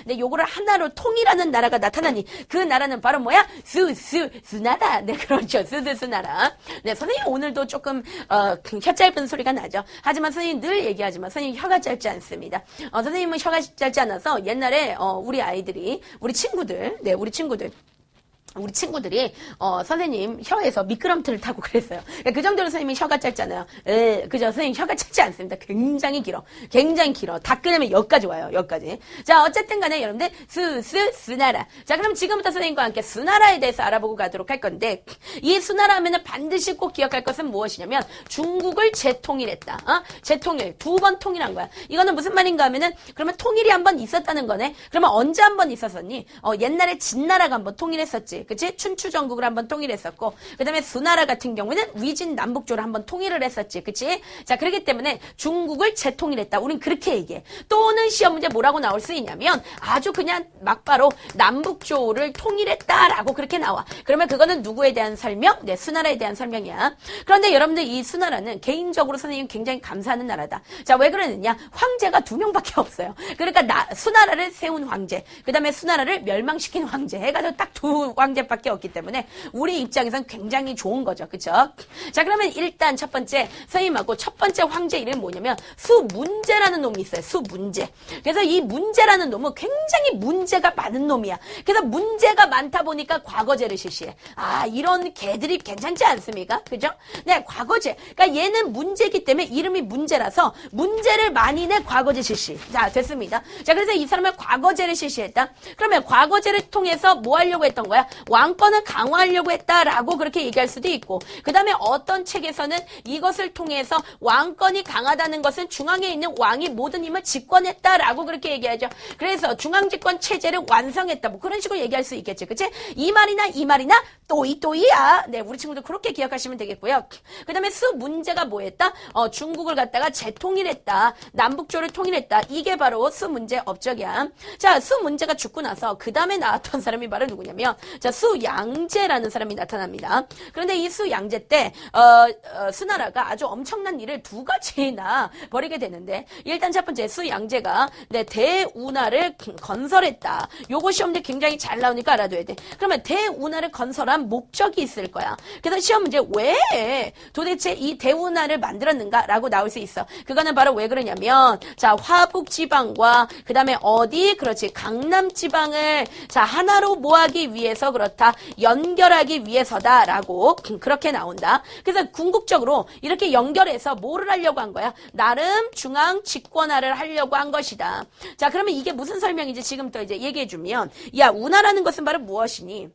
네, 요거를 하나로 통일하는 나라가 나타나니 그 나라는 바로 뭐야? 수나라. 네, 그렇죠. 수나라. 네, 선생님 오늘도 조금 혀 짧은 소리가 나죠. 하지만 선생님 늘 얘기하지만 선생님 혀가 짧지 않습니다. 선생님은 혀가 짧지 않아서 옛날에 우리 아이들이 우리 친구들이 선생님 혀에서 미끄럼틀을 타고 그랬어요. 그 정도로 선생님이 혀가 짧잖아요. 그죠? 선생님 혀가 짧지 않습니다. 굉장히 길어. 다 끊으면 여기까지 와요. 여기까지. 자, 어쨌든 간에 여러분들 수나라. 자, 그럼 지금부터 선생님과 함께 수나라에 대해서 알아보고 가도록 할 건데 이 수나라 하면은 반드시 꼭 기억할 것은 무엇이냐면 중국을 재통일했다. 재통일. 2번 통일한 거야. 이거는 무슨 말인가 하면은 그러면 통일이 한번 있었다는 거네. 그러면 언제 한번 있었었니? 옛날에 진나라가 한번 통일했었지. 그치? 춘추 전국을 한번 통일했었고, 그 다음에 수나라 같은 경우에는 위진 남북조를 한번 통일을 했었지. 그치? 자, 그렇기 때문에 중국을 재통일했다. 우린 그렇게 얘기해. 또는 시험 문제 뭐라고 나올 수 있냐면 아주 그냥 막바로 남북조를 통일했다라고 그렇게 나와. 그러면 그거는 누구에 대한 설명? 네, 수나라에 대한 설명이야. 그런데 여러분들 이 수나라는 개인적으로 선생님 굉장히 감사하는 나라다. 자, 왜 그러느냐? 황제가 2명밖에 없어요. 그러니까 수나라를 세운 황제, 그 다음에 수나라를 멸망시킨 황제 해가지고 딱 2 황제밖에 없기 때문에 우리 입장에선 굉장히 좋은 거죠. 그쵸? 자, 그러면 일단 첫 번째 선생님하고 첫 번째 황제 이름이 뭐냐면 수문제라는 놈이 있어요. 수문제. 그래서 이 문제라는 놈은 굉장히 문제가 많은 놈이야. 그래서 문제가 많다 보니까 과거제를 실시해. 이런 개들이 괜찮지 않습니까? 그죠? 네, 과거제. 그러니까 얘는 문제이기 때문에 이름이 문제라서 문제를 많이 내 과거제 실시. 자, 됐습니다. 자, 그래서 이 사람은 과거제를 실시했다. 그러면 과거제를 통해서 뭐 하려고 했던 거야? 왕권을 강화하려고 했다라고 그렇게 얘기할 수도 있고, 그 다음에 어떤 책에서는 이것을 통해서 왕권이 강하다는 것은 중앙에 있는 왕이 모든 힘을 집권했다라고 그렇게 얘기하죠. 그래서 중앙집권 체제를 완성했다. 뭐 그런 식으로 얘기할 수 있겠지. 그치? 이 말이나 또이야. 네, 우리 친구들 그렇게 기억하시면 되겠고요. 그 다음에 수문제가 뭐 했다? 중국을 갖다가 재통일했다. 남북조를 통일했다. 이게 바로 수문제 업적이야. 자, 수문제가 죽고 나서 그 다음에 나왔던 사람이 바로 누구냐면 자, 수양제라는 사람이 나타납니다. 그런데 이 수양제 때 수나라가 아주 엄청난 일을 2가지나 벌이게 되는데, 일단 첫 번째 수양제가 대운하를 건설했다. 요거 시험 문제 굉장히 잘 나오니까 알아둬야 돼. 그러면 대운하를 건설한 목적이 있을 거야. 그래서 시험 문제 왜 도대체 이 대운하를 만들었는가라고 나올 수 있어. 그거는 바로 왜 그러냐면 자, 화북 지방과 그 다음에 그렇지, 강남 지방을 자 하나로 모아기 위해서 그렇다. 연결하기 위해서다라고 그렇게 나온다. 그래서 궁극적으로 이렇게 연결해서 뭐를 하려고 한 거야? 나름 중앙 집권화를 하려고 한 것이다. 자, 그러면 이게 무슨 설명인지 지금부터 이제 얘기해주면, 야, 운하라는 것은 바로 무엇이니?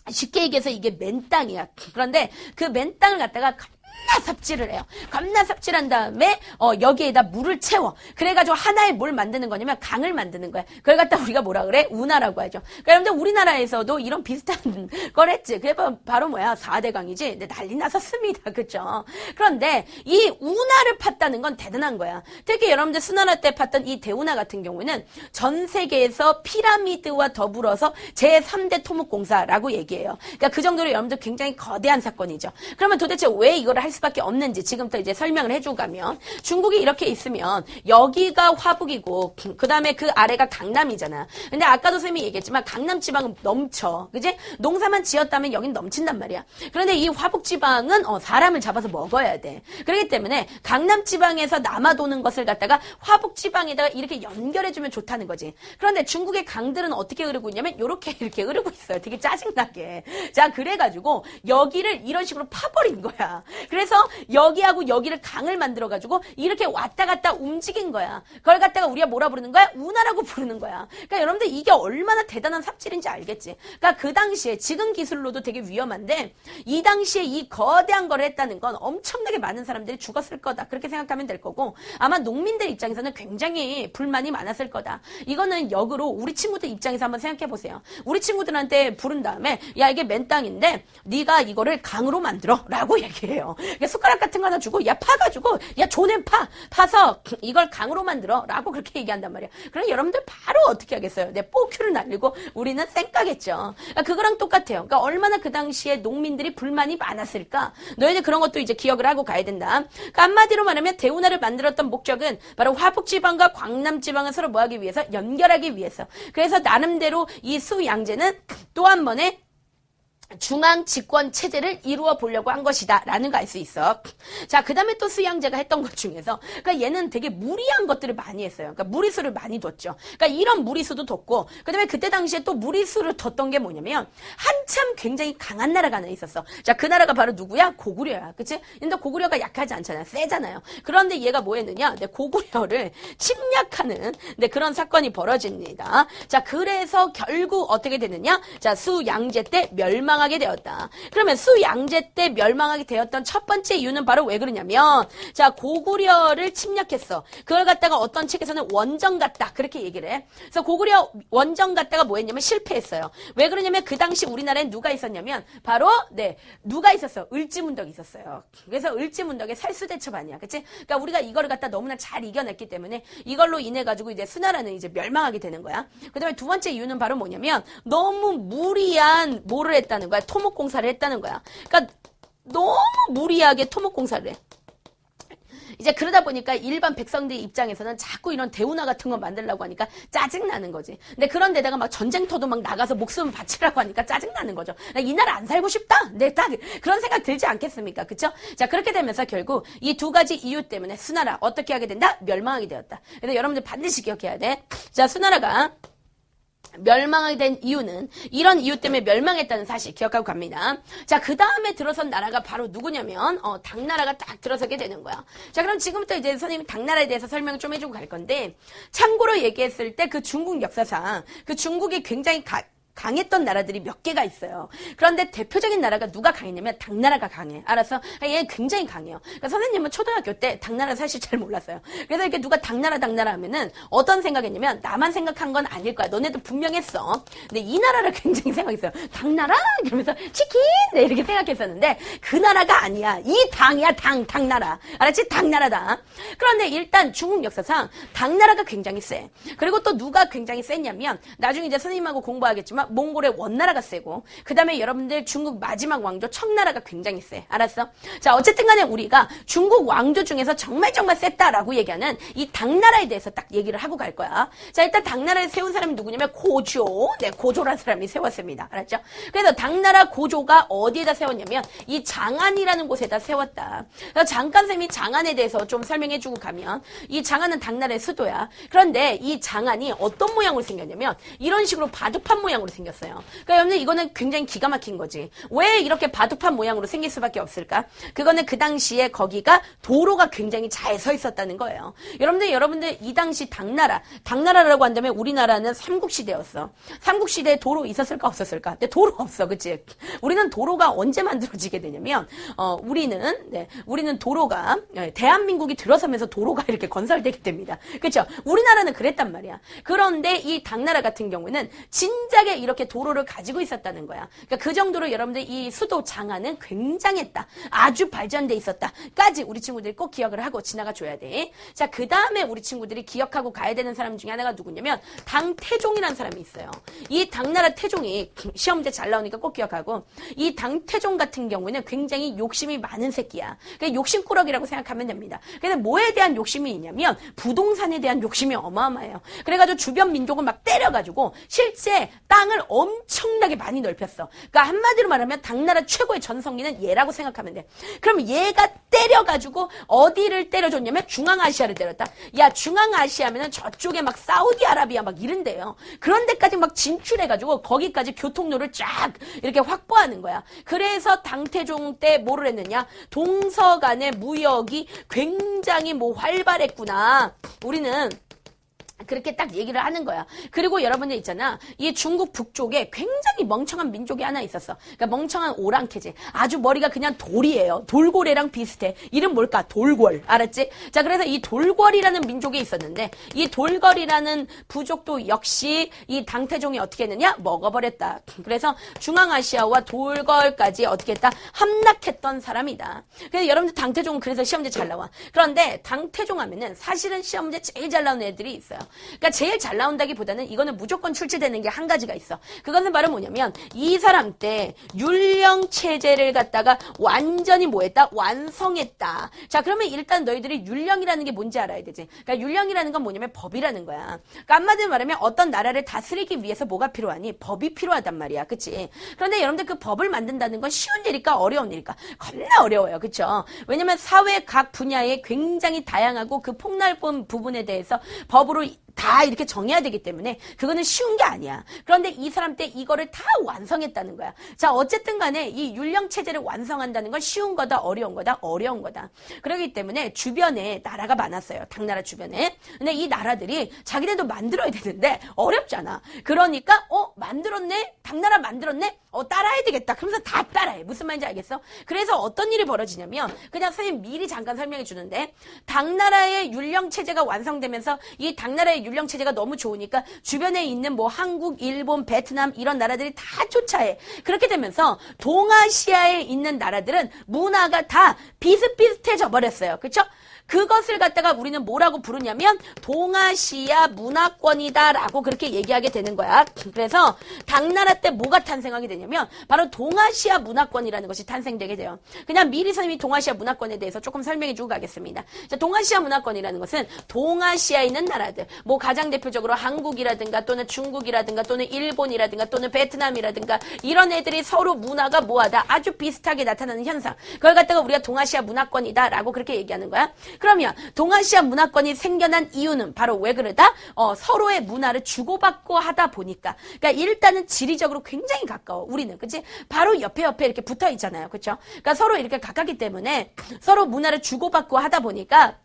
쉽게 얘기해서 이게 맨 땅이야. 그런데 그 맨 땅을 갖다가 겁나 삽질을 해요. 겁나 삽질한 다음에 여기에다 물을 채워. 그래가지고 하나의 뭘 만드는 거냐면 강을 만드는 거야. 그걸 갖다 우리가 뭐라 그래? 운하라고 하죠. 그러니까 여러분들 우리나라에서도 이런 비슷한 걸 했지. 그게 바로 뭐야? 4대 강이지. 근데 난리 났었습니다. 그쵸? 그런데 이 운하를 팠다는 건 대단한 거야. 특히 여러분들 수나라 때 팠던 이 대운하 같은 경우에는 전 세계에서 피라미드와 더불어서 제3대 토목공사라고 얘기해요. 그러니까 그 정도로 여러분들 굉장히 거대한 사건이죠. 그러면 도대체 왜 이거를 할 수밖에 없는지 지금부터 이제 설명을 해주고 가면, 중국이 이렇게 있으면 여기가 화북이고 그 다음에 그 아래가 강남이잖아. 근데 아까도 선생님이 얘기했지만 강남 지방은 넘쳐. 그지? 농사만 지었다면 여긴 넘친단 말이야. 그런데 이 화북 지방은 사람을 잡아서 먹어야 돼. 그렇기 때문에 강남 지방에서 남아도는 것을 갖다가 화북 지방에다가 이렇게 연결해주면 좋다는 거지. 그런데 중국의 강들은 어떻게 흐르고 있냐면 이렇게 흐르고 있어요. 되게 짜증나게. 자, 그래가지고 여기를 이런 식으로 파버린 거야. 그래서 여기하고 여기를 강을 만들어가지고 이렇게 왔다 갔다 움직인 거야. 그걸 갖다가 우리가 뭐라 부르는 거야? 운하라고 부르는 거야. 그러니까 여러분들 이게 얼마나 대단한 삽질인지 알겠지? 그러니까 그 당시에 지금 기술로도 되게 위험한데 이 당시에 이 거대한 걸 했다는 건 엄청나게 많은 사람들이 죽었을 거다. 그렇게 생각하면 될 거고, 아마 농민들 입장에서는 굉장히 불만이 많았을 거다. 이거는 역으로 우리 친구들 입장에서 한번 생각해 보세요. 우리 친구들한테 부른 다음에 야, 이게 맨 땅인데 네가 이거를 강으로 만들어 라고 얘기해요. 숟가락 같은 거 하나 주고 야 파가지고 야 조낸 파서 이걸 강으로 만들어 라고 그렇게 얘기한단 말이야. 그럼 여러분들 바로 어떻게 하겠어요? 네, 뽀큐를 날리고 우리는 쌩까겠죠. 그러니까 그거랑 똑같아요. 그러니까 얼마나 그 당시에 농민들이 불만이 많았을까? 너희들 그런 것도 이제 기억을 하고 가야 된다. 그러니까 한마디로 말하면 대운하를 만들었던 목적은 바로 화북지방과 광남지방을 서로 뭐하기 위해서? 연결하기 위해서. 그래서 나름대로 이 수양제는 또 한 번에 중앙 집권 체제를 이루어 보려고 한 것이다 라는 거 알 수 있어. 자, 그 다음에 또 수양제가 했던 것 중에서 그러니까 얘는 되게 무리한 것들을 많이 했어요. 그러니까 무리수를 많이 뒀죠. 그러니까 이런 무리수도 뒀고 그 다음에 그때 당시에 또 무리수를 뒀던 게 뭐냐면 한참 굉장히 강한 나라가 하나 있었어. 자, 그 나라가 바로 누구야? 고구려야. 그치? 근데 고구려가 약하지 않잖아요. 세잖아요. 그런데 얘가 뭐 했느냐? 네, 고구려를 침략하는 네, 그런 사건이 벌어집니다. 자, 그래서 결국 어떻게 됐느냐? 자, 수양제 때 멸망하게 되었다. 그러면 수양제 때 멸망하게 되었던 첫 번째 이유는 바로 왜 그러냐면 자, 고구려를 침략했어. 그걸 갖다가 어떤 책에서는 원정 갔다 그렇게 얘기를 해. 그래서 고구려 원정 갔다가 뭐 했냐면 실패했어요. 왜 그러냐면 그 당시 우리나라에 누가 있었냐면 바로 네, 누가 있었어? 을지문덕이 있었어요. 그래서 을지문덕의 살수대첩 아니야. 그치? 그러니까 우리가 이거를 갖다 너무나 잘 이겨냈기 때문에 이걸로 인해 가지고 이제 수나라는 이제 멸망하게 되는 거야. 그다음에 두 번째 이유는 바로 뭐냐면 너무 무리한 뭐를 했다는 거야. 토목공사를 했다는 거야. 그러니까 너무 무리하게 토목공사를 해. 이제 그러다 보니까 일반 백성들 입장에서는 자꾸 이런 대운하 같은 거 만들려고 하니까 짜증나는 거지. 근데 그런 데다가 막 전쟁터도 막 나가서 목숨을 바치라고 하니까 짜증나는 거죠. 나 이 나라 안 살고 싶다? 네, 딱 그런 생각 들지 않겠습니까? 그쵸? 자, 그렇게 되면서 결국 이 두 가지 이유 때문에 수나라 어떻게 하게 된다? 멸망하게 되었다. 그래서 여러분들 반드시 기억해야 돼. 자, 수나라가 멸망하게 된 이유는 이런 이유 때문에 멸망했다는 사실 기억하고 갑니다. 자, 그 다음에 들어선 나라가 바로 누구냐면 당나라가 딱 들어서게 되는 거야. 자, 그럼 지금부터 이제 선생님이 당나라에 대해서 설명을 좀 해주고 갈 건데 참고로 얘기했을 때 그 중국 역사상 그 중국이 굉장히 강했던 나라들이 몇 개가 있어요. 그런데 대표적인 나라가 누가 강했냐면 당나라가 강해. 알았어? 얘 굉장히 강해요. 그러니까 선생님은 초등학교 때 당나라 사실 잘 몰랐어요. 그래서 이렇게 누가 당나라 하면은 어떤 생각했냐면 나만 생각한 건 아닐 거야. 너네도 분명했어. 근데 이 나라를 굉장히 생각했어요. 당나라? 그러면서 치킨? 네, 이렇게 생각했었는데 그 나라가 아니야. 이 당이야. 당나라. 알았지? 당나라다. 그런데 일단 중국 역사상 당나라가 굉장히 세. 그리고 또 누가 굉장히 셌냐면 나중에 이제 선생님하고 공부하겠지만 몽골의 원나라가 세고 그 다음에 여러분들 중국 마지막 왕조 청나라가 굉장히 세. 알았어? 자, 어쨌든 간에 우리가 중국 왕조 중에서 정말 셌다라고 얘기하는 이 당나라에 대해서 딱 얘기를 하고 갈 거야. 자, 일단 당나라를 세운 사람이 누구냐면 고조. 네, 고조라는 사람이 세웠습니다. 알았죠? 그래서 당나라 고조가 어디에다 세웠냐면 이 장안이라는 곳에다 세웠다. 그래서 잠깐 쌤이 장안에 대해서 좀 설명해주고 가면 이 장안은 당나라의 수도야. 그런데 이 장안이 어떤 모양으로 생겼냐면 이런 식으로 바둑판 모양으로 생겼어요. 그러니까 여러분들 이거는 굉장히 기가 막힌 거지. 왜 이렇게 바둑판 모양으로 생길 수밖에 없을까? 그거는 그 당시에 거기가 도로가 굉장히 잘 서 있었다는 거예요. 여러분들 이 당시 당나라라고 한다면 우리나라는 삼국시대였어. 삼국시대에 도로 있었을까 없었을까? 근데 도로 없어. 그치? 우리는 도로가 언제 만들어지게 되냐면 우리는 도로가 대한민국이 들어서면서 도로가 이렇게 건설되게 됩니다. 그렇죠? 우리나라는 그랬단 말이야. 그런데 이 당나라 같은 경우는 진작에 이렇게 도로를 가지고 있었다는 거야. 그러니까 그 정도로 여러분들 이 수도 장안은 굉장했다. 아주 발전돼 있었다까지 우리 친구들이 꼭 기억을 하고 지나가 줘야 돼. 자, 그 다음에 우리 친구들이 기억하고 가야 되는 사람 중에 하나가 누구냐면 당태종이라는 사람이 있어요. 이 당나라 태종이 시험 문제 잘 나오니까 꼭 기억하고 이 당태종 같은 경우에는 굉장히 욕심이 많은 새끼야. 그러니까 욕심꾸러기라고 생각하면 됩니다. 그래서 뭐에 대한 욕심이 있냐면 부동산에 대한 욕심이 어마어마해요. 그래가지고 주변 민족을 막 때려가지고 실제 땅을 엄청나게 많이 넓혔어. 그러니까 한마디로 말하면 당나라 최고의 전성기는 얘라고 생각하면 돼. 그럼 얘가 때려가지고 어디를 때려줬냐면 중앙아시아를 때렸다. 야, 중앙아시아면은 저쪽에 막 사우디아라비아 막 이런데요. 그런 데까지 막 진출해가지고 거기까지 교통로를 쫙 이렇게 확보하는 거야. 그래서 당태종 때 뭐를 했느냐? 동서 간의 무역이 굉장히 활발했구나. 우리는 그렇게 딱 얘기를 하는 거야. 그리고 여러분들 있잖아. 이 중국 북쪽에 굉장히 멍청한 민족이 하나 있었어. 그러니까 멍청한 오랑캐지. 아주 머리가 그냥 돌이에요. 돌고래랑 비슷해. 이름 뭘까? 돌궐. 알았지? 자, 그래서 이 돌궐이라는 민족이 있었는데 이 돌궐이라는 부족도 역시 이 당태종이 어떻게 했느냐? 먹어버렸다. 그래서 중앙아시아와 돌궐까지 어떻게 했다? 함락했던 사람이다. 그래서 여러분들 당태종은 그래서 시험제 잘 나와. 그런데 당태종 하면은 사실은 시험제 제일 잘 나오는 애들이 있어요. 그러니까 제일 잘 나온다기보다는 이거는 무조건 출제되는 게 한 가지가 있어. 그것은 바로 뭐냐면 이 사람 때 율령 체제를 갖다가 완전히 뭐했다? 완성했다. 자, 그러면 일단 너희들이 율령이라는 게 뭔지 알아야 되지. 그러니까 율령이라는 건 뭐냐면 법이라는 거야. 그러니까 한마디로 말하면 어떤 나라를 다스리기 위해서 뭐가 필요하니? 법이 필요하단 말이야. 그치? 그런데 여러분들 그 법을 만든다는 건 쉬운 일일까? 어려운 일일까? 겁나 어려워요. 그쵸? 왜냐면 사회 각 분야에 굉장히 다양하고 그 폭넓은 부분에 대해서 법으로 다 이렇게 정해야 되기 때문에 그거는 쉬운 게 아니야. 그런데 이 사람 때 이거를 다 완성했다는 거야. 자, 어쨌든 간에 이 율령 체제를 완성한다는 건 쉬운 거다, 어려운 거다, 어려운 거다. 그렇기 때문에 주변에 나라가 많았어요. 당나라 주변에. 근데 이 나라들이 자기네도 만들어야 되는데 어렵잖아. 그러니까 만들었네? 당나라 만들었네? 따라야 되겠다. 그러면서 다 따라해. 무슨 말인지 알겠어? 그래서 어떤 일이 벌어지냐면 그냥 선생님 미리 잠깐 설명해 주는데 당나라의 율령 체제가 완성되면서 이 당나라의 율령 체제가 너무 좋으니까 주변에 있는 뭐 한국, 일본, 베트남 이런 나라들이 다 쫓아해. 그렇게 되면서 동아시아에 있는 나라들은 문화가 다 비슷비슷해져 버렸어요. 그렇죠? 그것을 갖다가 우리는 뭐라고 부르냐면 동아시아 문화권이다라고 그렇게 얘기하게 되는 거야. 그래서 당나라 때 뭐가 탄생하게 되냐면 바로 동아시아 문화권이라는 것이 탄생되게 돼요. 그냥 미리 선생님이 동아시아 문화권에 대해서 조금 설명해 주고 가겠습니다. 자, 동아시아 문화권이라는 것은 동아시아에 있는 나라들, 뭐 가장 대표적으로 한국이라든가 또는 중국이라든가 또는 일본이라든가 또는 베트남이라든가 이런 애들이 서로 문화가 뭐하다 아주 비슷하게 나타나는 현상. 그걸 갖다가 우리가 동아시아 문화권이다라고 그렇게 얘기하는 거야. 그러면 동아시아 문화권이 생겨난 이유는 바로 왜 그러다? 서로의 문화를 주고받고 하다 보니까. 그러니까 일단은 지리적으로 굉장히 가까워. 우리는. 그치? 바로 옆에 이렇게 붙어 있잖아요. 그쵸? 그러니까 서로 이렇게 가깝기 때문에 서로 문화를 주고받고 하다 보니까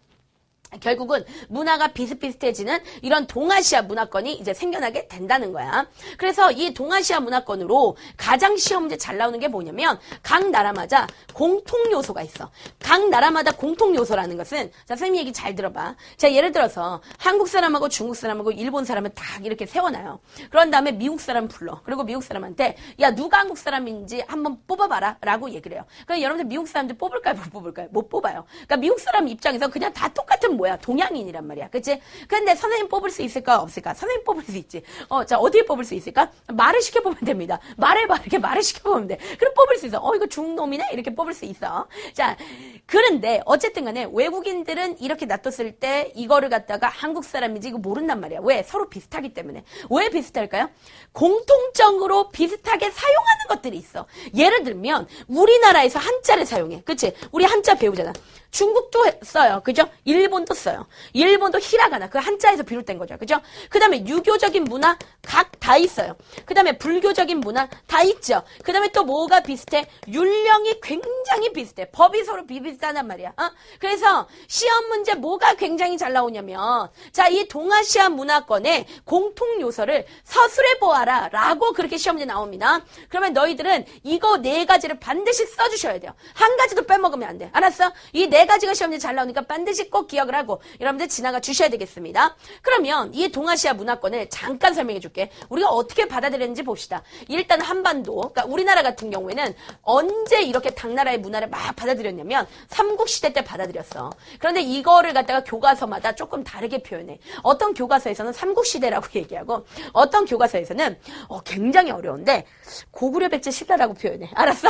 결국은 문화가 비슷비슷해지는 이런 동아시아 문화권이 이제 생겨나게 된다는 거야. 그래서 이 동아시아 문화권으로 가장 시험제 잘 나오는 게 뭐냐면 각 나라마다 공통 요소가 있어. 각 나라마다 공통 요소라는 것은 자, 선생님 얘기 잘 들어봐. 자, 예를 들어서 한국 사람하고 중국 사람하고 일본 사람을 딱 이렇게 세워놔요. 그런 다음에 미국 사람 불러. 그리고 미국 사람한테 야, 누가 한국 사람인지 한번 뽑아봐라 라고 얘기를 해요. 그럼 여러분들 미국 사람들 뽑을까요? 못 뽑을까요? 못 뽑아요. 그러니까 미국 사람 입장에서 그냥 다 똑같은 뭐야? 동양인이란 말이야. 그치? 근데 선생님 뽑을 수 있을까? 없을까? 선생님 뽑을 수 있지. 자, 어디에 뽑을 수 있을까? 말을 시켜보면 됩니다. 말해봐. 이렇게 말을 시켜보면 돼. 그럼 뽑을 수 있어. 이거 중놈이네? 이렇게 뽑을 수 있어. 자, 그런데 어쨌든 간에 외국인들은 이렇게 놔뒀을 때 이거를 갖다가 한국 사람인지 이거 모른단 말이야. 왜? 서로 비슷하기 때문에. 왜 비슷할까요? 공통적으로 비슷하게 사용하는 것들이 있어. 예를 들면 우리나라에서 한자를 사용해. 그치? 우리 한자 배우잖아. 중국도 써요. 그죠? 일본도 써요. 일본도 히라가나. 그 한자에서 비롯된 거죠. 그죠? 그 다음에 유교적인 문화 각 다 있어요. 그 다음에 불교적인 문화 다 있죠. 그 다음에 또 뭐가 비슷해? 율령이 굉장히 비슷해. 법이 서로 비슷하단 말이야. 그래서 시험 문제 뭐가 굉장히 잘 나오냐면 자, 이 동아시아 문화권의 공통 요소를 서술해 보아라 라고 그렇게 시험 문제 나옵니다. 그러면 너희들은 이거 4가지를 반드시 써주셔야 돼요. 한 가지도 빼먹으면 안 돼. 알았어? 이 4가지가 시험 문제 잘 나오니까 반드시 꼭 기억을 하고 여러분들 지나가 주셔야 되겠습니다. 그러면 이 동아시아 문화권을 잠깐 설명해 줄게. 우리가 어떻게 받아들였는지 봅시다. 일단 한반도, 그러니까 우리나라 같은 경우에는 언제 이렇게 당나라의 문화를 막 받아들였냐면 삼국시대 때 받아들였어. 그런데 이거를 갖다가 교과서마다 조금 다르게 표현해. 어떤 교과서에서는 삼국시대라고 얘기하고 어떤 교과서에서는 굉장히 어려운데 고구려 백제 신라라고 표현해. 알았어?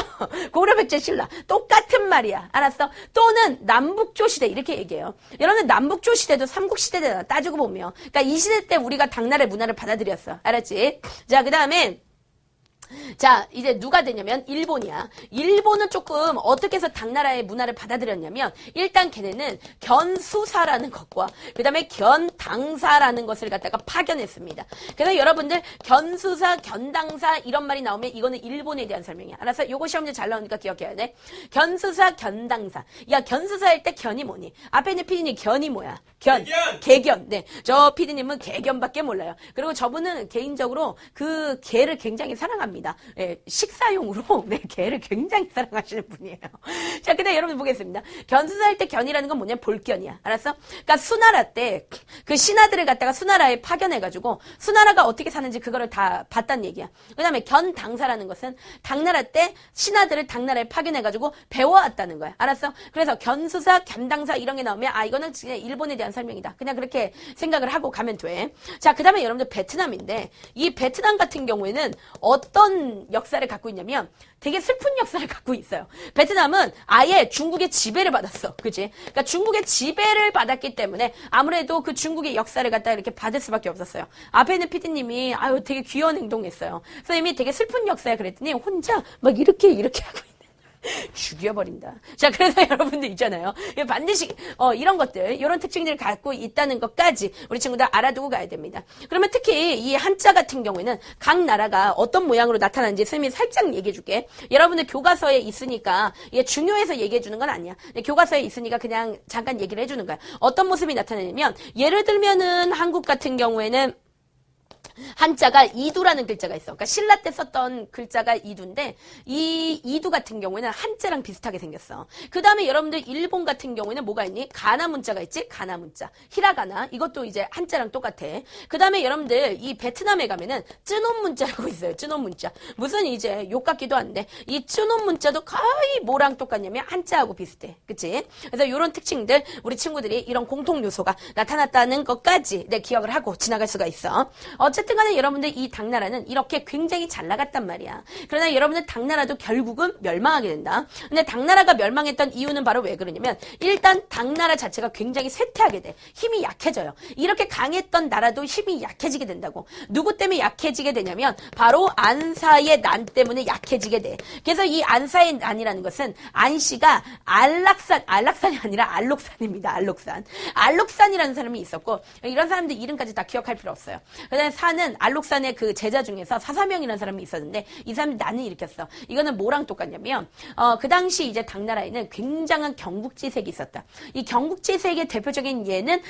고구려 백제 신라. 똑같은 말이야. 알았어? 또는 남북조 시대 이렇게 얘기해요. 여러분 남북조 시대도 삼국시대다 따지고 보면 그러니까 이 시대 때 우리가 당나라의 문화를 받아들였어. 알았지? 자, 그 다음에 자, 이제 누가 되냐면 일본이야. 일본은 조금 어떻게 해서 당나라의 문화를 받아들였냐면 일단 걔네는 견수사라는 것과 그 다음에 견당사라는 것을 갖다가 파견했습니다. 그래서 여러분들 견수사, 견당사 이런 말이 나오면 이거는 일본에 대한 설명이야. 알았어? 요거 시험제 잘 나오니까 기억해야 돼. 견수사, 견당사. 야, 견수사 할 때 견이 뭐니? 앞에 있는 피디님 견이 뭐야? 개견. 네. 저 피디님은 개견밖에 몰라요. 그리고 저분은 개인적으로 그 개를 굉장히 사랑합니다. 네, 식사용으로 네, 개를 굉장히 사랑하시는 분이에요. 자, 그다음 여러분 보겠습니다. 견수사할 때 견이라는 건 뭐냐? 볼견이야. 알았어? 그러니까 수나라 때 그 신하들을 갖다가 수나라에 파견해가지고 수나라가 어떻게 사는지 그거를 다 봤다는 얘기야. 그다음에 견당사라는 것은 당나라 때 신하들을 당나라에 파견해가지고 배워왔다는 거야. 알았어? 그래서 견수사, 견당사 이런 게 나오면 아 이거는 그냥 일본에 대한 설명이다. 그냥 그렇게 생각을 하고 가면 돼. 자, 그다음에 여러분들 베트남인데 이 베트남 같은 경우에는 어떤 역사를 갖고 있냐면 되게 슬픈 역사를 갖고 있어요. 베트남은 아예 중국의 지배를 받았어. 그치? 그러니까 중국의 지배를 받았기 때문에 아무래도 그 중국의 역사를 갖다 이렇게 받을 수밖에 없었어요. 앞에 있는 PD님이 아유 되게 귀여운 행동했어요. 선생님이 되게 슬픈 역사야 그랬더니 혼자 막 이렇게 하고 있는 죽여버린다. 자, 그래서 여러분들 있잖아요. 반드시 이런 것들, 이런 특징들을 갖고 있다는 것까지 우리 친구들 알아두고 가야 됩니다. 그러면 특히 이 한자 같은 경우에는 각 나라가 어떤 모양으로 나타나는지 선생님이 살짝 얘기해 줄게. 여러분들 교과서에 있으니까 이게 중요해서 얘기해 주는 건 아니야. 교과서에 있으니까 그냥 잠깐 얘기를 해주는 거야. 어떤 모습이 나타나냐면 예를 들면은 한국 같은 경우에는 한자가 이두라는 글자가 있어. 그러니까 신라 때 썼던 글자가 이두인데 이 이두 같은 경우에는 한자랑 비슷하게 생겼어. 그 다음에 여러분들 일본 같은 경우에는 뭐가 있니? 가나 문자가 있지? 가나 문자. 히라가나. 이것도 이제 한자랑 똑같아. 그 다음에 여러분들 이 베트남에 가면은 쯔논 문자라고 있어요. 쯔논 문자. 무슨 이제 욕 같기도 한데 이 쯔논 문자도 거의 뭐랑 똑같냐면 한자하고 비슷해. 그치? 그래서 이런 특징들 우리 친구들이 이런 공통 요소가 나타났다는 것까지 내 기억을 하고 지나갈 수가 있어. 어쨌든 간에 여러분들 이 당나라는 이렇게 굉장히 잘 나갔단 말이야. 그러나 여러분들 당나라도 결국은 멸망하게 된다. 근데 당나라가 멸망했던 이유는 바로 왜 그러냐면 일단 당나라 자체가 굉장히 쇠퇴하게 돼. 힘이 약해져요. 이렇게 강했던 나라도 힘이 약해지게 된다고. 누구 때문에 약해지게 되냐면 바로 안사의 난 때문에 약해지게 돼. 그래서 이 안사의 난이라는 것은 안씨가 안락산이 아니라 알록산입니다. 알록산이라는 사람이 있었고 이런 사람들 이름까지 다 기억할 필요 없어요. 그다음에 산은 알록산의 그 제자 중에서 사사명이라는 사람이 있었는데 이 사람이 난을 일으켰어. 이거는 뭐랑 똑같냐면 그 당시 이제 당나라에는 굉장한 경국지색이 있었다. 이 경국지색의 대표적인 예는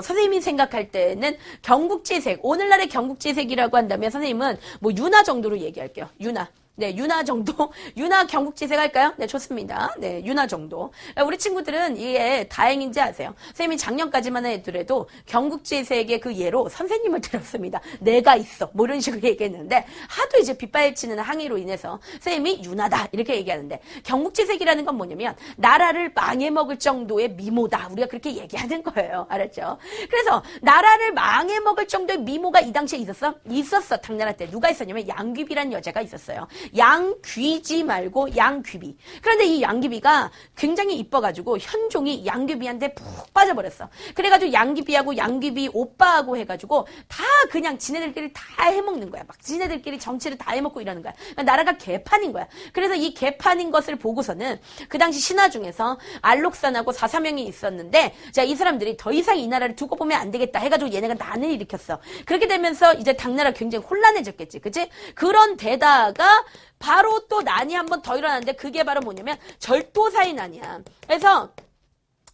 선생님이 생각할 때는 경국지색, 오늘날의 경국지색이라고 한다면 선생님은 뭐 윤화 정도로 얘기할게요. 윤화. 네, 윤화 정도. 윤화 경국지색 할까요? 네, 좋습니다. 네, 윤화 정도. 우리 친구들은 이게 다행인지 아세요? 선생님이 작년까지만 해도 경국지색의 그 예로 선생님을 들었습니다. 내가 있어. 뭐 이런 식으로 얘기했는데 하도 이제 빗발치는 항의로 인해서 선생님이 윤하다 이렇게 얘기하는데 경국지색이라는 건 뭐냐면 나라를 망해먹을 정도의 미모다. 우리가 그렇게 얘기하는 거예요. 알았죠? 그래서 나라를 망해먹을 정도의 미모가 이 당시에 있었어? 있었어. 당나라 때. 누가 있었냐면 양귀비라는 여자가 있었어요. 양귀지 말고 양귀비. 그런데 이 양귀비가 굉장히 이뻐가지고 현종이 양귀비한테 푹 빠져버렸어. 그래가지고 양귀비하고 양귀비 오빠하고 해가지고 다 그냥 지네들끼리 다 해먹는 거야. 막 지네들끼리 정치를 다 해먹고 이러는 거야. 그러니까 나라가 개판인 거야. 그래서 이 개판인 것을 보고서는 그 당시 신하 중에서 알록산하고 사사명이 있었는데 자, 이 사람들이 더 이상 이 나라를 두고 보면 안 되겠다 해가지고 얘네가 난을 일으켰어. 그렇게 되면서 이제 당나라 굉장히 혼란해졌겠지. 그치? 그런 데다가 바로 또 난이 한 번 더 일어났는데 그게 바로 뭐냐면 절도사의 난이야. 그래서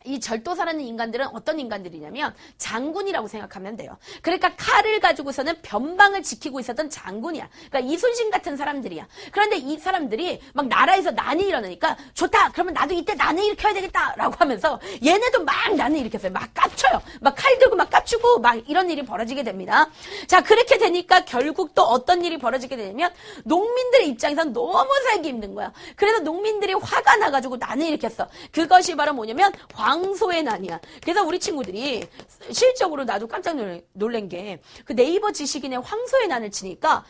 이 절도사라는 인간들은 어떤 인간들이냐면 장군이라고 생각하면 돼요. 그러니까 칼을 가지고서는 변방을 지키고 있었던 장군이야. 그러니까 이순신 같은 사람들이야. 그런데 이 사람들이 막 나라에서 난이 일어나니까 좋다. 그러면 나도 이때 난을 일으켜야 되겠다라고 하면서 얘네도 막 난을 일으켰어요. 막 깝쳐요. 막 칼 들고 막 깝치고 막 이런 일이 벌어지게 됩니다. 자, 그렇게 되니까 결국 또 어떤 일이 벌어지게 되냐면 농민들의 입장에서는 너무 살기 힘든 거야. 그래서 농민들이 화가 나가지고 난을 일으켰어. 그것이 바로 뭐냐면 황소의 난이야. 그래서 우리 친구들이 실적으로 나도 깜짝 놀란 게 그 네이버 지식인의 황소의 난을 치니까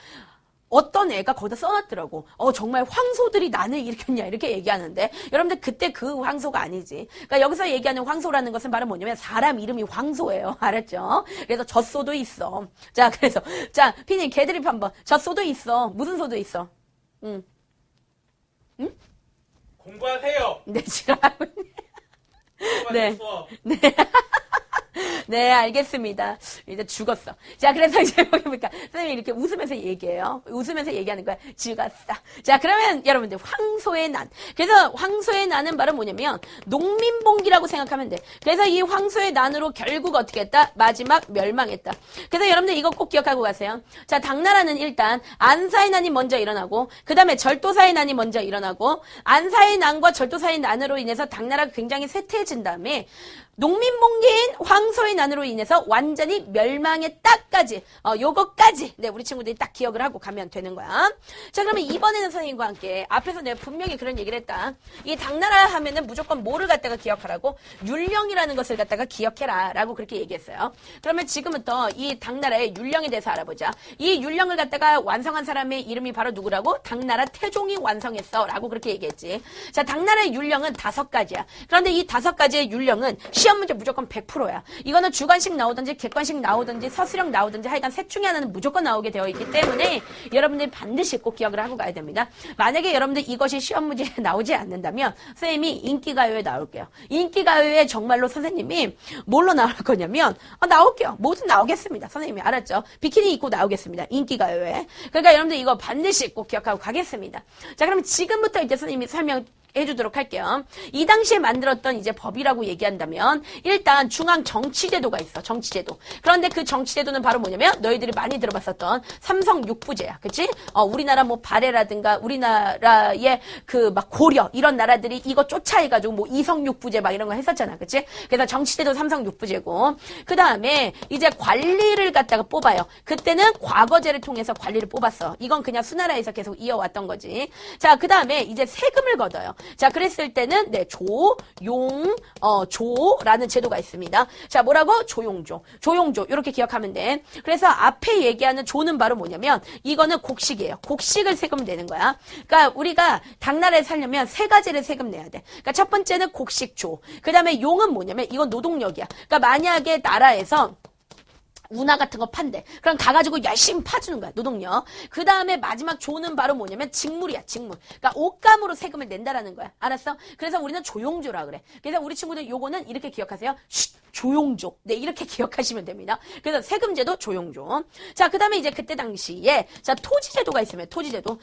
어떤 애가 거기다 써놨더라고. 정말 황소들이 난을 일으켰냐 이렇게 얘기하는데 여러분들 그때 그 황소가 아니지. 그러니까 여기서 얘기하는 황소라는 것은 바로 뭐냐면 사람 이름이 황소예요. 알았죠? 그래서 젖소도 있어. 자, 그래서 자, 피디님 개드립 한번. 젖소도 있어. 무슨 소도 있어? 응? 공부하세요. 네, 지랄하고 있네. 네. 수업. 네. 네, 알겠습니다. 이제 죽었어. 자, 그래서 이제 여기 보니까 선생님이 이렇게 웃으면서 얘기해요. 웃으면서 얘기하는 거야. 죽었어. 자, 그러면 여러분들 황소의 난. 그래서 황소의 난은 바로 뭐냐면 농민봉기라고 생각하면 돼. 그래서 이 황소의 난으로 결국 어떻게 했다? 마지막 멸망했다. 그래서 여러분들 이거 꼭 기억하고 가세요. 자, 당나라는 일단 안사의 난이 먼저 일어나고 그 다음에 절도사의 난이 먼저 일어나고 안사의 난과 절도사의 난으로 인해서 당나라가 굉장히 쇠퇴해진 다음에 농민봉기인 황소의 난으로 인해서 완전히 멸망했다까지 요거까지 네 우리 친구들이 딱 기억을 하고 가면 되는 거야. 자, 그러면 이번에는 선생님과 함께 앞에서 내가 분명히 그런 얘기를 했다. 이 당나라 하면은 무조건 뭐를 갖다가 기억하라고? 율령이라는 것을 갖다가 기억해라 라고 그렇게 얘기했어요. 그러면 지금부터 이 당나라의 율령에 대해서 알아보자. 이 율령을 갖다가 완성한 사람의 이름이 바로 누구라고? 당나라 태종이 완성했어 라고 그렇게 얘기했지. 자, 당나라의 율령은 5가지야. 그런데 이 5가지의 율령은 시험 문제 무조건 100%야. 이거는 주관식 나오든지 객관식 나오든지 서술형 나오든지 하여간 셋 중에 하나는 무조건 나오게 되어 있기 때문에 여러분들이 반드시 꼭 기억을 하고 가야 됩니다. 만약에 여러분들 이것이 시험 문제에 나오지 않는다면 선생님이 인기가요에 나올게요. 인기가요에 정말로 선생님이 뭘로 나올 거냐면 나올게요. 뭐든 나오겠습니다. 선생님이 알았죠? 비키니 입고 나오겠습니다. 인기가요에. 그러니까 여러분들 이거 반드시 꼭 기억하고 가겠습니다. 자, 그럼 지금부터 이제 선생님이 설명 해주도록 할게요. 이 당시에 만들었던 이제 법이라고 얘기한다면 일단 중앙 정치제도가 있어. 정치제도. 그런데 그 정치제도는 바로 뭐냐면 너희들이 많이 들어봤었던 삼성 육부제야. 그치? 우리나라 뭐 발해라든가 우리나라의 그 막 고려 이런 나라들이 이거 쫓아해가지고 뭐 이성 육부제 막 이런 거 했었잖아. 그치? 그래서 정치제도 삼성 육부제고 그 다음에 이제 관리를 갖다가 뽑아요. 그때는 과거제를 통해서 관리를 뽑았어. 이건 그냥 수나라에서 계속 이어왔던 거지. 자, 그 다음에 이제 세금을 걷어요. 자, 그랬을 때는 네, 조라는 제도가 있습니다. 자, 뭐라고? 조용조. 조용조. 이렇게 기억하면 돼. 그래서 앞에 얘기하는 조는 바로 뭐냐면 이거는 곡식이에요. 곡식을 세금 내는 거야. 그러니까 우리가 당나라에 살려면 3가지를 세금 내야 돼. 그러니까 첫 번째는 곡식조. 그다음에 용은 뭐냐면 이건 노동력이야. 그러니까 만약에 나라에서 운하 같은 거 판대. 그럼 가가지고 열심히 파주는 거야. 노동력. 그 다음에 마지막 조는 바로 뭐냐면 직물이야. 직물. 그러니까 옷감으로 세금을 낸다라는 거야. 알았어? 그래서 우리는 조용조라 그래. 그래서 우리 친구들 요거는 이렇게 기억하세요. 조용조. 네, 이렇게 기억하시면 됩니다. 그래서 세금제도 조용조. 자, 그 다음에 이제 그때 당시에 자, 토지제도가 있으면 토지제도.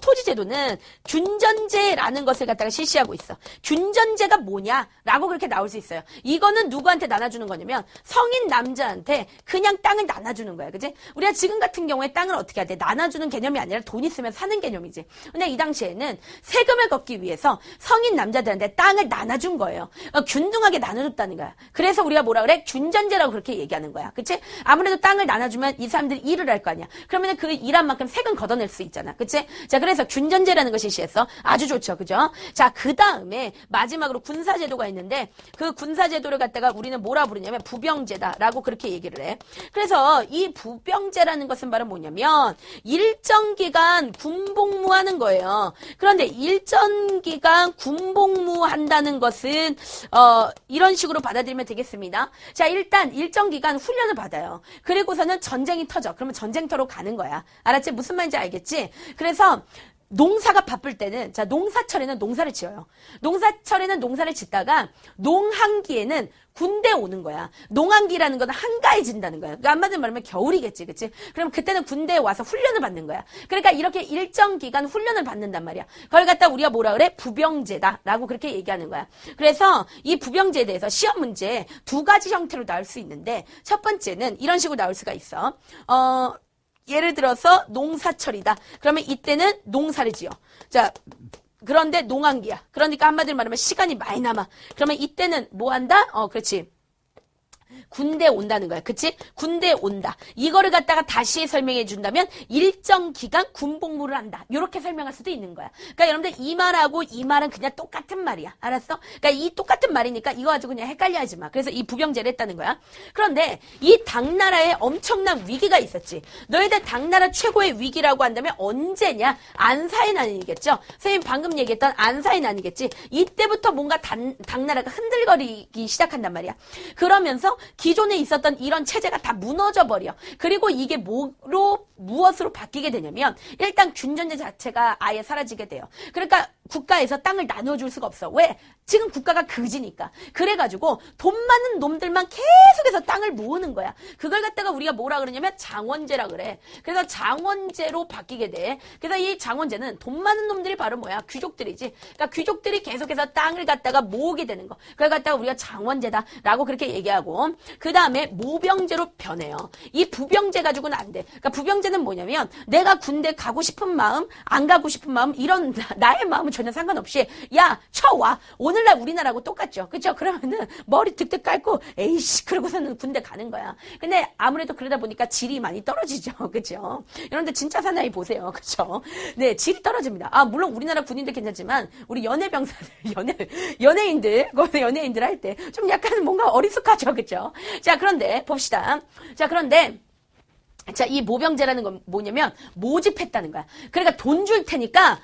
토지제도는 균전제라는 것을 갖다가 실시하고 있어. 균전제가 뭐냐라고 그렇게 나올 수 있어요. 이거는 누구한테 나눠주는 거냐면 성인 남자한테 그냥 땅을 나눠주는 거야. 그지? 우리가 지금 같은 경우에 땅을 어떻게 해야 돼? 나눠주는 개념이 아니라 돈 있으면 사는 개념이지. 근데 이 당시에는 세금을 걷기 위해서 성인 남자들한테 땅을 나눠준 거예요. 균등하게 나눠줬다는 거야. 그래서 우리가 뭐라 그래? 균전제라고 그렇게 얘기하는 거야. 그치? 아무래도 땅을 나눠주면 이 사람들이 일을 할 거 아니야. 그러면 그 일한 만큼 세금 걷어낼 수 있잖아. 그치? 자, 그래서 균전제라는 것이 실시했어. 아주 좋죠. 그죠? 자, 그 다음에 마지막으로 군사제도가 있는데 그 군사제도를 갖다가 우리는 뭐라 부르냐면 부병제다라고 그렇게 얘기를 해. 그래서 이 부병제라는 것은 바로 뭐냐면 일정 기간 군복무하는 거예요. 그런데 일정 기간 군복무한다는 것은 이런 식으로 받아들이면 되겠습니다. 자, 일단 일정 기간 훈련을 받아요. 그리고서는 전쟁이 터져. 그러면 전쟁터로 가는 거야. 알았지? 무슨 말인지 알겠지? 그래서 농사가 바쁠 때는 자, 농사철에는 농사를 지어요. 농사철에는 농사를 짓다가 농한기에는 군대 오는 거야. 농한기라는 건 한가해진다는 거야. 그러니까 한마디로 말하면 겨울이겠지. 그치? 그럼 그때는 군대에 와서 훈련을 받는 거야. 그러니까 이렇게 일정 기간 훈련을 받는단 말이야. 그걸 갖다 우리가 뭐라 그래? 부병제다라고 그렇게 얘기하는 거야. 그래서 이 부병제에 대해서 시험 문제 2가지 형태로 나올 수 있는데 첫 번째는 이런 식으로 나올 수가 있어. 예를 들어서 농사철이다. 그러면 이때는 농사를 지어. 자, 그런데 농한기야. 그러니까 한마디로 말하면 시간이 많이 남아. 그러면 이때는 뭐 한다? 그렇지. 군대 온다는 거야. 그치? 군대 온다. 이거를 갖다가 다시 설명해 준다면 일정 기간 군복무를 한다. 이렇게 설명할 수도 있는 거야. 그러니까 여러분들 이 말하고 이 말은 그냥 똑같은 말이야. 알았어? 그러니까 이 똑같은 말이니까 이거 가지고 그냥 헷갈려 하지 마. 그래서 이 부병제를 했다는 거야. 그런데 이 당나라에 엄청난 위기가 있었지. 너희들 당나라 최고의 위기라고 한다면 언제냐? 안사의 난이겠죠? 선생님 방금 얘기했던 안사의 난이겠지? 이때부터 뭔가 당나라가 흔들거리기 시작한단 말이야. 그러면서 기존에 있었던 이런 체제가 다 무너져 버려. 그리고 이게 무엇으로 바뀌게 되냐면 일단 균전제 자체가 아예 사라지게 돼요. 그러니까 국가에서 땅을 나눠줄 수가 없어. 왜? 지금 국가가 그지니까. 그래가지고 돈 많은 놈들만 계속해서 땅을 모으는 거야. 그걸 갖다가 우리가 뭐라 그러냐면 장원제라 그래. 그래서 장원제로 바뀌게 돼. 그래서 이 장원제는 돈 많은 놈들이 바로 뭐야? 귀족들이지. 그러니까 귀족들이 계속해서 땅을 갖다가 모으게 되는 거. 그걸 갖다가 우리가 장원제다라고 그렇게 얘기하고 그 다음에 모병제로 변해요. 이 부병제 가지고는 안 돼. 그러니까 부병제는 뭐냐면 내가 군대 가고 싶은 마음, 안 가고 싶은 마음 이런 나의 마음은 전혀 상관없이 야 쳐와. 오늘날 우리나라하고 똑같죠. 그렇죠? 그러면은 머리 득득 깔고 에이씨 그러고서는 군대 가는 거야. 근데 아무래도 그러다 보니까 질이 많이 떨어지죠. 그렇죠? 여러분들 진짜 사나이 보세요. 그렇죠? 네, 질이 떨어집니다. 아, 물론 우리나라 군인들 괜찮지만 우리 연예병사들, 연예인들, 거기서 연예인들 할 때 좀 약간 뭔가 어리숙하죠. 그렇죠? 자, 그런데 봅시다. 자, 그런데 자, 이 모병제라는 건 뭐냐면 모집했다는 거야. 그러니까 돈 줄 테니까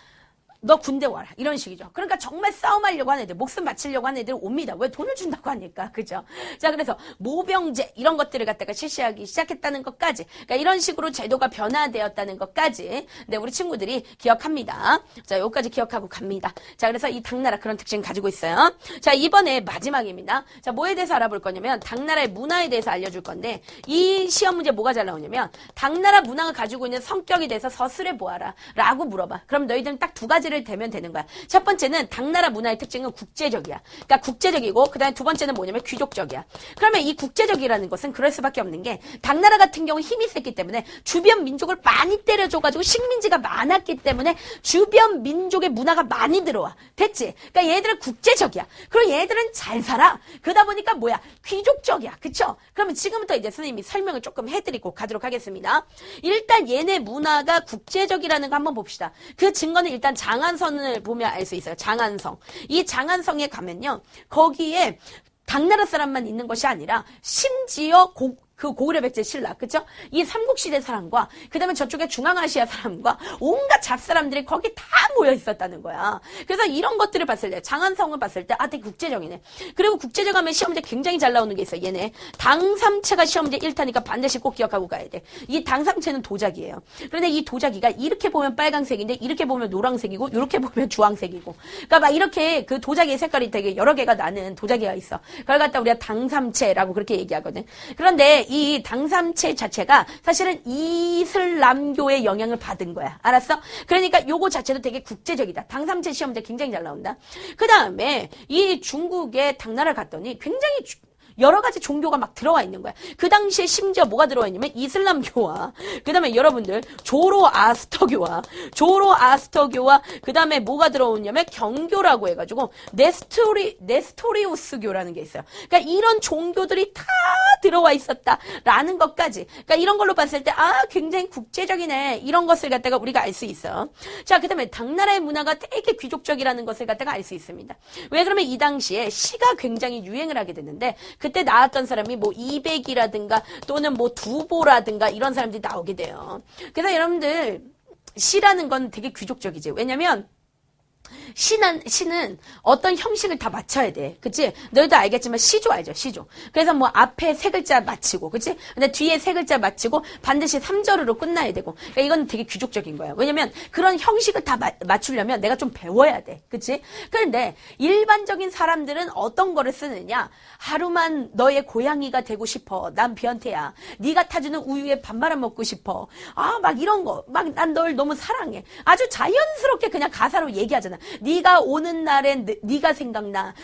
너 군대 와라. 이런 식이죠. 그러니까 정말 싸움하려고 하는 애들, 목숨 바치려고 하는 애들 옵니다. 왜? 돈을 준다고 하니까. 그죠? 자, 그래서 모병제 이런 것들을 갖다가 실시하기 시작했다는 것까지. 그러니까 이런 식으로 제도가 변화되었다는 것까지. 네, 우리 친구들이 기억합니다. 자, 여기까지 기억하고 갑니다. 자, 그래서 이 당나라 그런 특징 가지고 있어요. 자, 이번에 마지막입니다. 자, 뭐에 대해서 알아볼 거냐면 당나라의 문화에 대해서 알려줄 건데 이 시험 문제 뭐가 잘 나오냐면 당나라 문화가 가지고 있는 성격에 대해서 서술해 보아라. 라고 물어봐. 그럼 너희들은 딱 두 가지를 되면 되는 거야. 첫 번째는 당나라 문화의 특징은 국제적이야. 그러니까 국제적이고 그다음에 두 번째는 뭐냐면 귀족적이야. 그러면 이 국제적이라는 것은 그럴 수밖에 없는 게 당나라 같은 경우 힘이 셌기 때문에 주변 민족을 많이 때려줘가지고 식민지가 많았기 때문에 주변 민족의 문화가 많이 들어와. 됐지? 그러니까 얘들은 국제적이야. 그리고 얘들은 잘 살아. 그러다 보니까 뭐야? 귀족적이야. 그쵸? 그러면 지금부터 이제 선생님이 설명을 조금 해드리고 가도록 하겠습니다. 일단 얘네 문화가 국제적이라는 거 한번 봅시다. 그 증거는 일단 장안성을 보면 알 수 있어요. 장안성. 이 장안성에 가면요. 거기에 당나라 사람만 있는 것이 아니라 심지어 그 고구려 백제 신라, 그쵸? 이 삼국시대 사람과, 그 다음에 저쪽에 중앙아시아 사람과 온갖 잡사람들이 거기 다 모여 있었다는 거야. 그래서 이런 것들을 봤을 때, 장안성을 봤을 때, 아, 되게 국제적이네. 그리고 국제적 하면 시험 문제 굉장히 잘 나오는 게 있어, 얘네. 당삼체가 시험 문제 1타니까 반드시 꼭 기억하고 가야 돼. 이 당삼체는 도자기예요. 그런데 이 도자기가 이렇게 보면 빨강색인데, 이렇게 보면 노란색이고, 이렇게 보면 주황색이고. 그러니까 막 이렇게 그 도자기의 색깔이 되게 여러 개가 나는 도자기가 있어. 그걸 갖다 우리가 당삼체라고 그렇게 얘기하거든. 그런데 이 당삼체 자체가 사실은 이슬람교의 영향을 받은 거야. 알았어? 그러니까 요거 자체도 되게 국제적이다. 당삼체 시험 문제 굉장히 잘 나온다. 그 다음에 이 중국의 당나라를 갔더니 굉장히 여러 가지 종교가 막 들어와 있는 거야. 그 당시에 심지어 뭐가 들어와 있냐면 이슬람교와 그 다음에 여러분들 조로아스터교와 그 다음에 뭐가 들어오냐면 경교라고 해가지고 네스토리우스교라는 게 있어요. 그러니까 이런 종교들이 다 들어와 있었다라는 것까지. 그러니까 이런 걸로 봤을 때 아 굉장히 국제적이네. 이런 것을 갖다가 우리가 알 수 있어. 자, 그 다음에 당나라의 문화가 되게 귀족적이라는 것을 갖다가 알 수 있습니다. 왜 그러면 이 당시에 시가 굉장히 유행을 하게 됐는데 그때 나왔던 사람이 뭐 이백이라든가 또는 뭐 두보라든가 이런 사람들이 나오게 돼요. 그래서 여러분들 시라는 건 되게 귀족적이지. 왜냐면 시는 어떤 형식을 다 맞춰야 돼. 그치? 너희도 알겠지만 시조 알죠? 시조. 그래서 뭐 앞에 세 글자 맞히고, 그치? 근데 뒤에 세 글자 맞히고 반드시 3절으로 끝나야 되고. 그러니까 이건 되게 귀족적인 거야. 왜냐면 그런 형식을 다 맞추려면 내가 좀 배워야 돼. 그치? 그런데 일반적인 사람들은 어떤 거를 쓰느냐? 하루만 너의 고양이가 되고 싶어. 난 변태야. 네가 타주는 우유에 밥 말아 먹고 싶어. 아, 막 이런 거. 막 난 널 너무 사랑해. 아주 자연스럽게 그냥 가사로 얘기하잖아. 네가 오는 날엔 네가 생각나.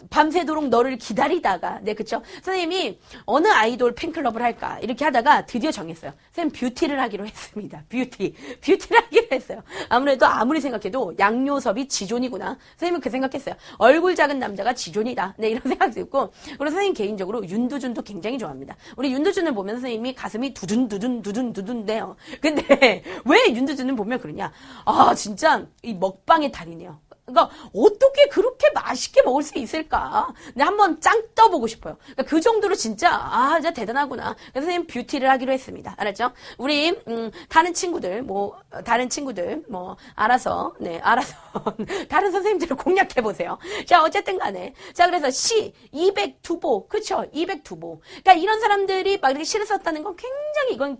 밤새도록 너를 기다리다가, 네, 그쵸? 선생님이 어느 아이돌 팬클럽을 할까? 이렇게 하다가 드디어 정했어요. 선생님, 뷰티를 하기로 했습니다. 뷰티를 하기로 했어요. 아무래도 아무리 생각해도 양요섭이 지존이구나. 선생님은 그 생각했어요. 얼굴 작은 남자가 지존이다. 네, 이런 생각도 있고. 그리고 선생님 개인적으로 윤두준도 굉장히 좋아합니다. 우리 윤두준을 보면 선생님이 가슴이 두둔돼요. 근데 왜 윤두준을 보면 그러냐? 아, 진짜 이 먹방의 달인이에요. 그러니까 어떻게 그렇게 맛있게 먹을 수 있을까? 근데 한번 짱 떠보고 싶어요. 그러니까 그 정도로 진짜 진짜 대단하구나. 그래서 선생님 뷰티를 하기로 했습니다. 알았죠? 우리 다른 친구들 알아서 다른 선생님들을 공략해 보세요. 자, 어쨌든 간에 자, 그래서 시 202보 그쵸? 202보. 그러니까 이런 사람들이 막 이렇게 시를 썼다는 건 굉장히 이건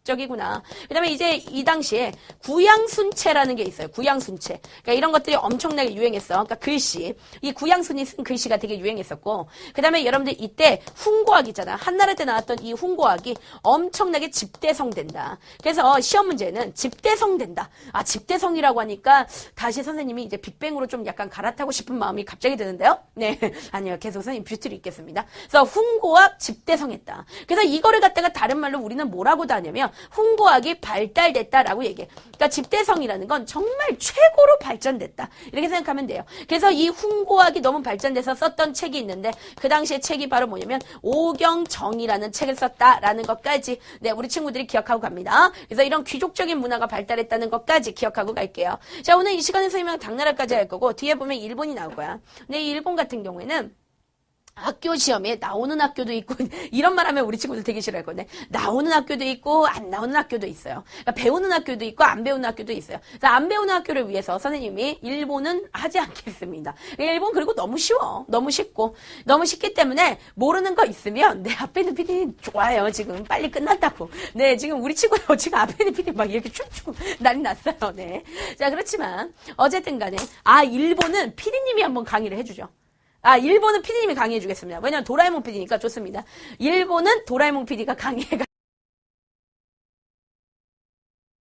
적이구나. 그 다음에 이제 이 당시에 구양순체라는 게 있어요. 구양순체. 그러니까 이런 것들이 엄청나게 유행했어. 그러니까 글씨. 이 구양순이 쓴 글씨가 되게 유행했었고. 그 다음에 여러분들 이때 훈고학 있잖아. 한나라 때 나왔던 이 훈고학이 엄청나게 집대성된다. 그래서 시험 문제는 집대성된다. 아, 집대성이라고 하니까 다시 선생님이 이제 빅뱅으로 좀 약간 갈아타고 싶은 마음이 갑자기 드는데요. 네. 아니요. 계속 선생님 뷰티를 읽겠습니다. 그래서 훈고학 집대성했다. 그래서 이거를 갖다가 다른 말로 우리는 뭐라고 하냐면 훈고학이 발달됐다라고 얘기해. 그러니까 집대성이라는 건 정말 최고로 발전됐다. 이렇게 생각하면 돼요. 그래서 이 훈고학이 너무 발전돼서 썼던 책이 있는데 그 당시에 책이 바로 뭐냐면 오경정이라는 책을 썼다라는 것까지 네, 우리 친구들이 기억하고 갑니다. 그래서 이런 귀족적인 문화가 발달했다는 것까지 기억하고 갈게요. 자, 오늘 이 시간에 선생님은 당나라까지 할 거고 뒤에 보면 일본이 나올 거야. 근데 이 일본 같은 경우에는 학교 시험에 나오는 학교도 있고 이런 말 하면 우리 친구들 되게 싫어할 건데 나오는 학교도 있고 안 나오는 학교도 있어요. 그러니까 배우는 학교도 있고 안 배우는 학교도 있어요. 그래서 안 배우는 학교를 위해서 선생님이 일본은 하지 않겠습니다. 일본 그리고 너무 쉬워. 너무 쉽고 너무 쉽기 때문에 모르는 거 있으면 내 앞에 있는 PD님 좋아요. 지금 빨리 끝났다고. 네, 지금 우리 친구요. 지금 앞에 있는 PD님 막 이렇게 춤추고 난리 났어요. 네. 자, 그렇지만 어쨌든 간에 일본은 PD님이 한번 강의를 해주죠. 일본은 PD님이 강의해 주겠습니다. 왜냐면 도라에몽 PD니까 좋습니다. 일본은 도라에몽 PD가 강의해가